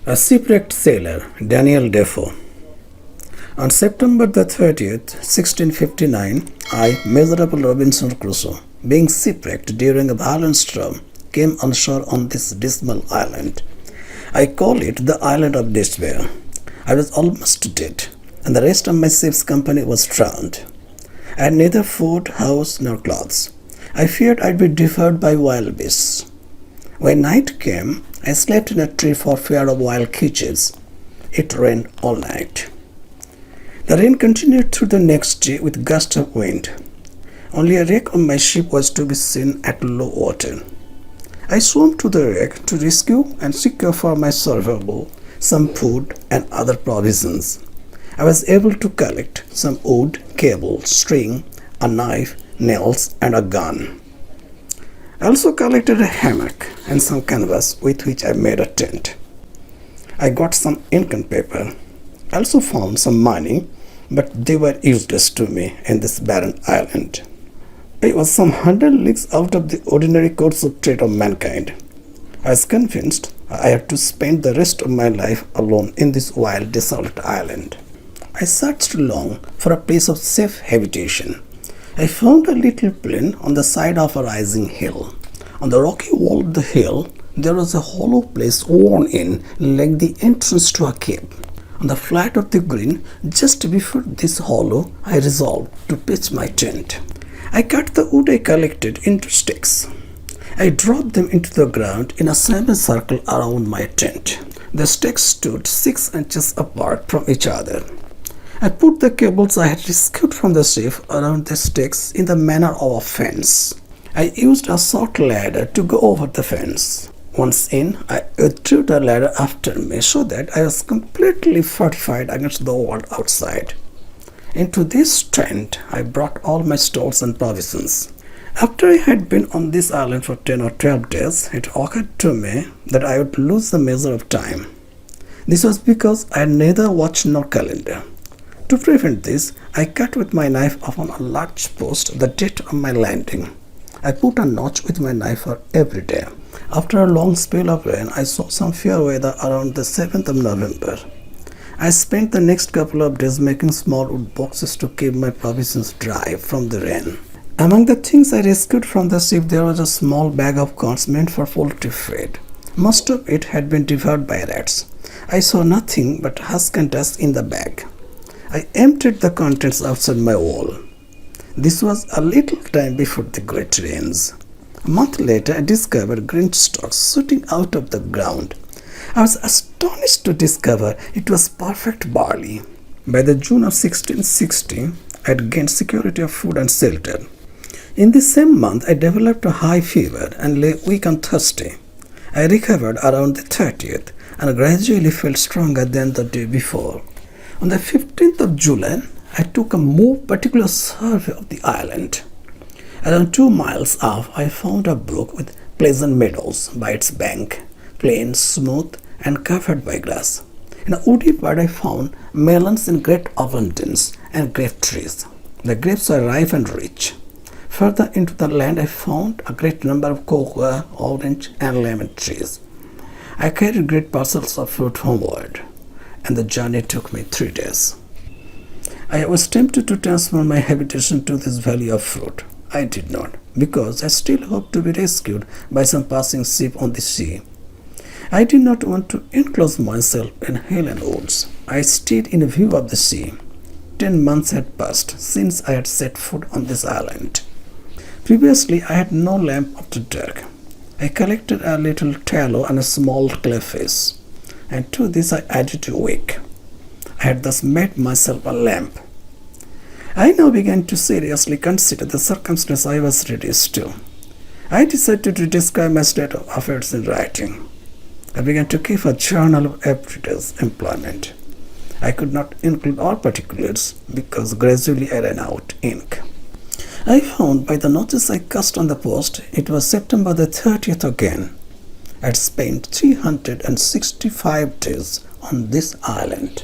A Shipwrecked Sailor, Daniel Defoe. On September the 30th, 1659, I, miserable Robinson Crusoe, being shipwrecked during a violent storm, came on shore on this dismal island. I call it the Island of Despair. I was almost dead, and the rest of my ship's company was drowned. I had neither food, house, nor clothes. I feared I'd be devoured by wild beasts. When night came, I slept in a tree for fear of wild creatures. It rained all night. The rain continued through the next day with gusts of wind. Only a wreck of my ship was to be seen at low water. I swam to the wreck to rescue and secure for my survival some food and other provisions. I was able to collect some wood, cable, string, a knife, nails, and a gun. I also collected a hammock and some canvas with which I made a tent. I got some ink and paper. I also found some money, but they were useless to me in this barren island. I was some 100 leagues out of the ordinary course of trade of mankind. I was convinced I had to spend the rest of my life alone in this wild, desolate island. I searched long for a place of safe habitation. I found a little plain on the side of a rising hill. On the rocky wall of the hill, there was a hollow place worn in like the entrance to a cave. On the flat of the green, just before this hollow, I resolved to pitch my tent. I cut the wood I collected into sticks. I dropped them into the ground in a semicircle around my tent. The sticks stood 6 inches apart from each other. I put the cables I had rescued from the ship around the sticks in the manner of a fence. I used a short ladder to go over the fence. Once in, I withdrew the ladder after me so that I was completely fortified against the world outside. Into this tent, I brought all my stores and provisions. After I had been on this island for 10 or 12 days, it occurred to me that I would lose the measure of time. This was because I had neither watch nor calendar. To prevent this, I cut with my knife upon a large post the date of my landing. I put a notch with my knife for every day. After a long spell of rain, I saw some fair weather around the 7th of November. I spent the next couple of days making small wood boxes to keep my provisions dry from the rain. Among the things I rescued from the ship, there was a small bag of corns meant for poultry feed. Most of it had been devoured by rats. I saw nothing but husk and dust in the bag. I emptied the contents outside my wall. This was a little time before the great rains. A month later, I discovered green stalks shooting out of the ground. I was astonished to discover it was perfect barley. By the June of 1660, I had gained security of food and shelter. In the same month, I developed a high fever and lay weak and thirsty. I recovered around the 30th and gradually felt stronger than the day before. On the 15th of July, I took a more particular survey of the island. Around 2 miles off, I found a brook with pleasant meadows by its bank, plain, smooth, and covered by grass. In a woody part, I found melons in great abundance and grape trees. The grapes were ripe and rich. Further into the land, I found a great number of cocoa, orange, and lemon trees. I carried great parcels of fruit homeward, and the journey took me 3 days. I was tempted to transfer my habitation to this valley of fruit. I did not, because I still hoped to be rescued by some passing ship on the sea. I did not want to enclose myself in hill and woods. I stayed in view of the sea. 10 months had passed since I had set foot on this island. Previously, I had no lamp after dark. I collected a little tallow and a small clay fish, and to this I added a wick. I had thus made myself a lamp. I now began to seriously consider the circumstance I was reduced to. I decided to describe my state of affairs in writing. I began to keep a journal of every day's employment. I could not include all particulars because gradually I ran out ink. I found by the notice I cast on the post it was September the 30th again. I had spent 365 days on this island.